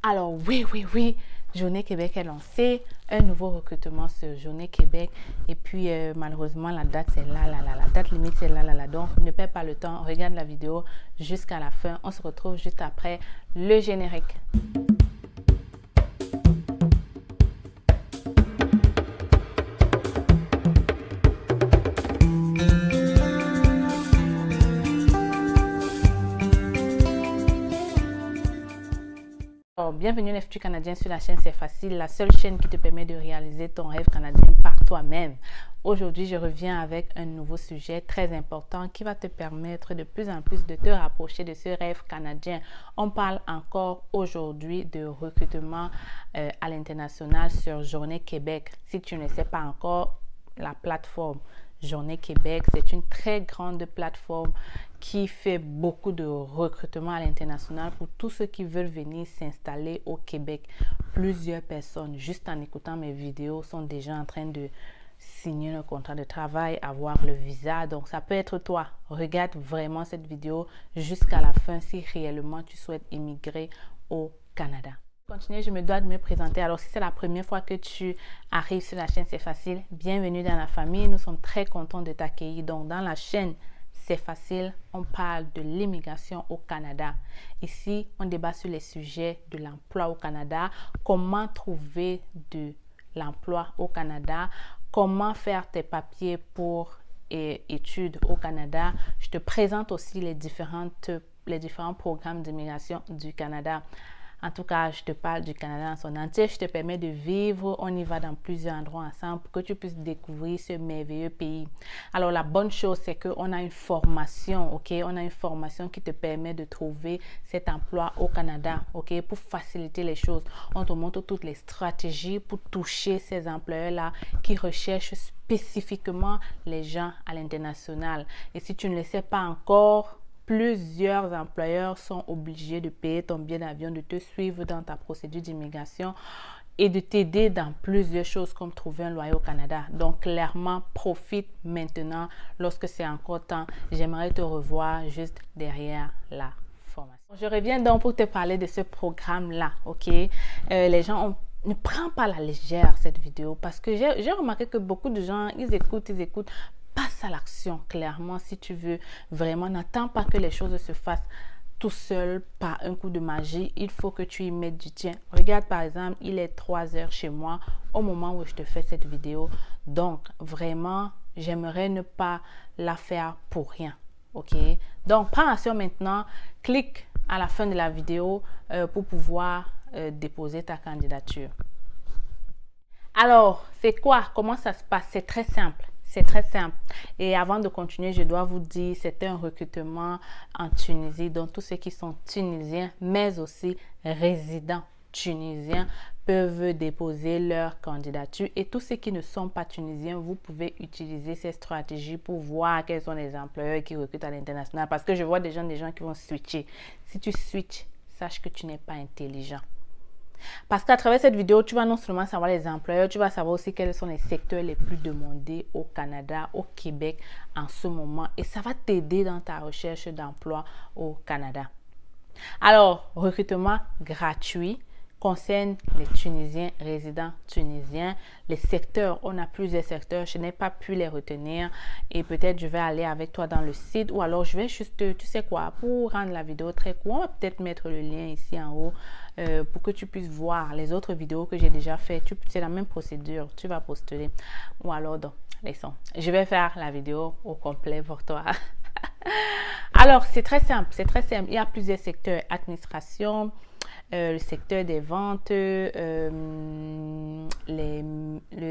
Alors oui, Journée Québec est lancée, un nouveau recrutement sur Journée Québec et puis malheureusement la date c'est là, la date limite c'est là. Donc ne perds pas le temps, regarde la vidéo jusqu'à la fin, on se retrouve juste après le générique. Alors, bienvenue les futurs Canadiens sur la chaîne C'est Facile, la seule chaîne qui te permet de réaliser ton rêve canadien par toi-même. Aujourd'hui, je reviens avec un nouveau sujet très important qui va te permettre de plus en plus de te rapprocher de ce rêve canadien. On parle encore aujourd'hui de recrutement à l'international sur Journée Québec. Si tu ne sais pas encore, la plateforme Journée Québec, c'est une très grande plateforme qui fait beaucoup de recrutement à l'international pour tous ceux qui veulent venir s'installer au Québec. Plusieurs personnes, juste en écoutant mes vidéos, sont déjà en train de signer le contrat de travail, avoir le visa. Donc, ça peut être toi. Regarde vraiment cette vidéo jusqu'à la fin si réellement tu souhaites immigrer au Canada. Continuer, je me dois de me présenter. Alors, si c'est la première fois que tu arrives sur la chaîne C'est Facile, bienvenue dans la famille. Nous sommes très contents de t'accueillir. Donc, dans la chaîne C'est Facile, on parle de l'immigration au Canada. Ici, on débat sur les sujets de l'emploi au Canada, comment trouver de l'emploi au Canada, comment faire tes papiers pour études au Canada. Je te présente aussi les différents programmes d'immigration du Canada. En tout cas, je te parle du Canada en son entier. Je te permets de vivre. On y va dans plusieurs endroits ensemble pour que tu puisses découvrir ce merveilleux pays. Alors, la bonne chose, c'est qu'on a une formation, ok? On a une formation qui te permet de trouver cet emploi au Canada, ok? Pour faciliter les choses. On te montre toutes les stratégies pour toucher ces employeurs-là qui recherchent spécifiquement les gens à l'international. Et si tu ne le sais pas encore, plusieurs employeurs sont obligés de payer ton billet d'avion, de te suivre dans ta procédure d'immigration et de t'aider dans plusieurs choses comme trouver un loyer au Canada. Donc, clairement, profite maintenant lorsque c'est encore temps. J'aimerais te revoir juste derrière la formation. Je reviens donc pour te parler de ce programme-là, ok? Les gens ne prennent pas à la légère cette vidéo parce que j'ai remarqué que beaucoup de gens, ils écoutent. Passe à l'action, clairement, si tu veux vraiment. N'attends pas que les choses se fassent tout seul par un coup de magie. Il faut que tu y mettes du tien. Regarde, par exemple, il est 3 heures chez moi au moment où je te fais cette vidéo. Donc, vraiment, j'aimerais ne pas la faire pour rien. OK? Donc, prends action maintenant. Clique à la fin de la vidéo pour pouvoir déposer ta candidature. Alors, c'est quoi? Comment ça se passe? C'est très simple. C'est très simple. Et avant de continuer, je dois vous dire, c'est un recrutement en Tunisie. Donc, tous ceux qui sont tunisiens, mais aussi résidents tunisiens, peuvent déposer leur candidature. Et tous ceux qui ne sont pas tunisiens, vous pouvez utiliser ces stratégies pour voir quels sont les employeurs qui recrutent à l'international. Parce que je vois des gens qui vont switcher. Si tu switches, sache que tu n'es pas intelligent. Parce qu'à travers cette vidéo, tu vas non seulement savoir les employeurs, tu vas savoir aussi quels sont les secteurs les plus demandés au Canada, au Québec en ce moment. Et ça va t'aider dans ta recherche d'emploi au Canada. Alors, recrutement gratuit concerne les Tunisiens, résidents tunisiens. Les secteurs, on a plusieurs secteurs. Je n'ai pas pu les retenir et peut-être je vais aller avec toi dans le site ou alors je vais juste, tu sais quoi, pour rendre la vidéo très courte, on va peut-être mettre le lien ici en haut pour que tu puisses voir les autres vidéos que j'ai déjà faites. C'est la même procédure, tu vas postuler ou alors donc, laissons. Je vais faire la vidéo au complet pour toi. Alors, c'est très simple, c'est très simple. Il y a plusieurs secteurs, administration, le secteur des ventes, le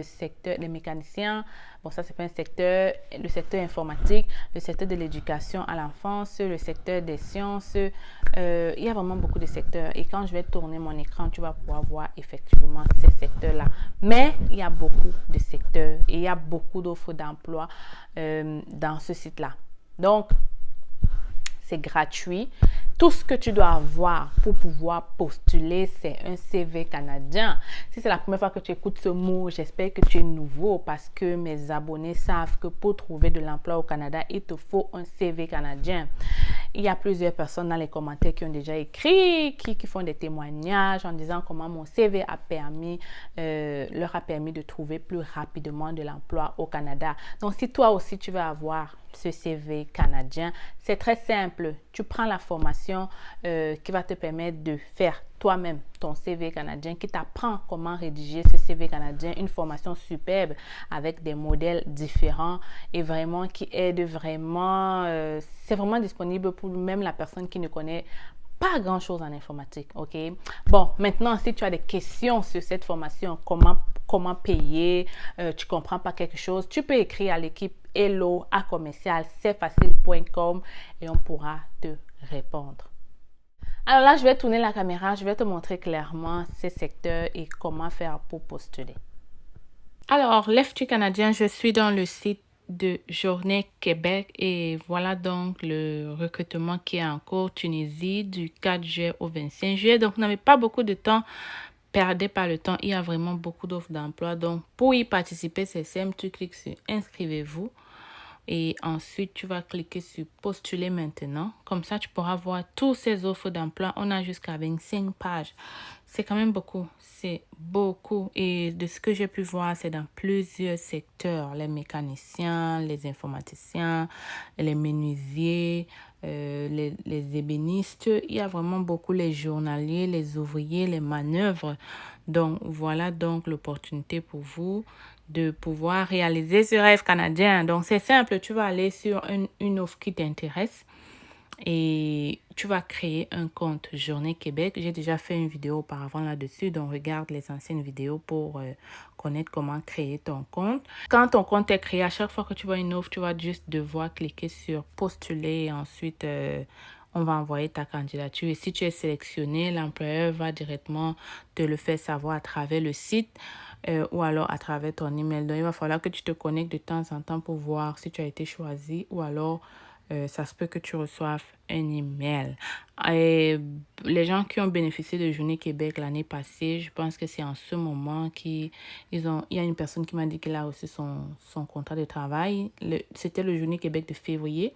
secteur des mécaniciens, bon ça c'est pas un secteur, le secteur informatique, le secteur de l'éducation à l'enfance, le secteur des sciences, il y a vraiment beaucoup de secteurs et quand je vais tourner mon écran, tu vas pouvoir voir effectivement ces secteurs-là. Mais il y a beaucoup de secteurs et il y a beaucoup d'offres d'emploi dans ce site-là. Donc, c'est gratuit. tout ce que tu dois avoir pour pouvoir postuler, c'est un CV canadien. Si c'est la première fois que tu écoutes ce mot, j'espère que tu es nouveau parce que mes abonnés savent que pour trouver de l'emploi au Canada, il te faut un CV canadien. Il y a plusieurs personnes dans les commentaires qui ont déjà écrit, qui font des témoignages en disant comment mon CV leur a permis de trouver plus rapidement de l'emploi au Canada. Donc, si toi aussi tu veux avoir ce CV canadien, c'est très simple. Tu prends la formation qui va te permettre de faire toi-même ton CV canadien, qui t'apprend comment rédiger ce CV canadien, une formation superbe avec des modèles différents et vraiment qui aide vraiment, c'est vraiment disponible pour même la personne qui ne connaît pas grand-chose en informatique, ok? Bon, maintenant, si tu as des questions sur cette formation, comment payer, tu comprends pas quelque chose, tu peux écrire à l'équipe hello@commercial-cfacile.com et on pourra te répondre. Alors là, je vais tourner la caméra, je vais te montrer clairement ces secteurs et comment faire pour postuler. Alors, l'FTU canadien, je suis dans le site de Journée Québec et voilà donc le recrutement qui est en cours Tunisie du 4 juillet au 25 juillet. Donc, vous n'avez pas beaucoup de temps. Perdez pas le temps, il y a vraiment beaucoup d'offres d'emploi. Donc, pour y participer, c'est simple, tu cliques sur inscrivez-vous et ensuite tu vas cliquer sur postuler maintenant. Comme ça, tu pourras voir toutes ces offres d'emploi. On a jusqu'à 25 pages. C'est quand même beaucoup, c'est beaucoup. Et de ce que j'ai pu voir, c'est dans plusieurs secteurs. Les mécaniciens, les informaticiens, les menuisiers, les ébénistes. Il y a vraiment beaucoup les journaliers, les ouvriers, les manœuvres. Donc, voilà donc l'opportunité pour vous de pouvoir réaliser ce rêve canadien. Donc, c'est simple. Tu vas aller sur une offre qui t'intéresse et tu vas créer un compte Journée Québec. J'ai déjà fait une vidéo auparavant là-dessus. Donc, regarde les anciennes vidéos pour connaître comment créer ton compte. Quand ton compte est créé, à chaque fois que tu vois une offre, tu vas juste devoir cliquer sur postuler et ensuite on va envoyer ta candidature. Et si tu es sélectionné, l'employeur va directement te le faire savoir à travers le site ou alors à travers ton email. Donc, il va falloir que tu te connectes de temps en temps pour voir si tu as été choisi ou alors ça se peut que tu reçoives un email. Et les gens qui ont bénéficié de Journée Québec l'année passée, je pense que c'est en ce moment il y a une personne qui m'a dit qu'elle a reçu son contrat de travail. C'était le Journée Québec de février.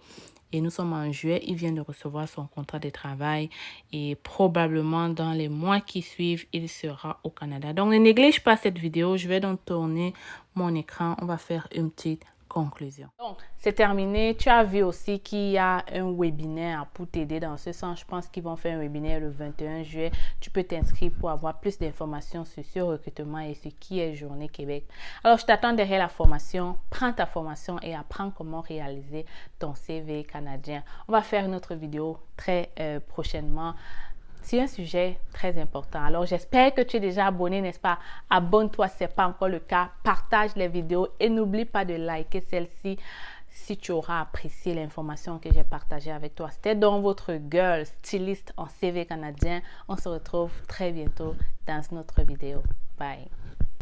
Et nous sommes en juillet, il vient de recevoir son contrat de travail et probablement dans les mois qui suivent, il sera au Canada. Donc, ne néglige pas cette vidéo. Je vais donc tourner mon écran. On va faire une petite conclusion. Donc, c'est terminé. Tu as vu aussi qu'il y a un webinaire pour t'aider dans ce sens. Je pense qu'ils vont faire un webinaire le 21 juillet. Tu peux t'inscrire pour avoir plus d'informations sur ce recrutement et ce qui est Journée Québec. Alors, je t'attends derrière la formation. Prends ta formation et apprends comment réaliser ton CV canadien. On va faire une autre vidéo très prochainement. C'est un sujet très important. Alors, j'espère que tu es déjà abonné, n'est-ce pas? Abonne-toi si ce n'est pas encore le cas. Partage les vidéos et n'oublie pas de liker celle-ci si tu auras apprécié l'information que j'ai partagée avec toi. C'était donc votre girl styliste en CV canadien. On se retrouve très bientôt dans une autre vidéo. Bye!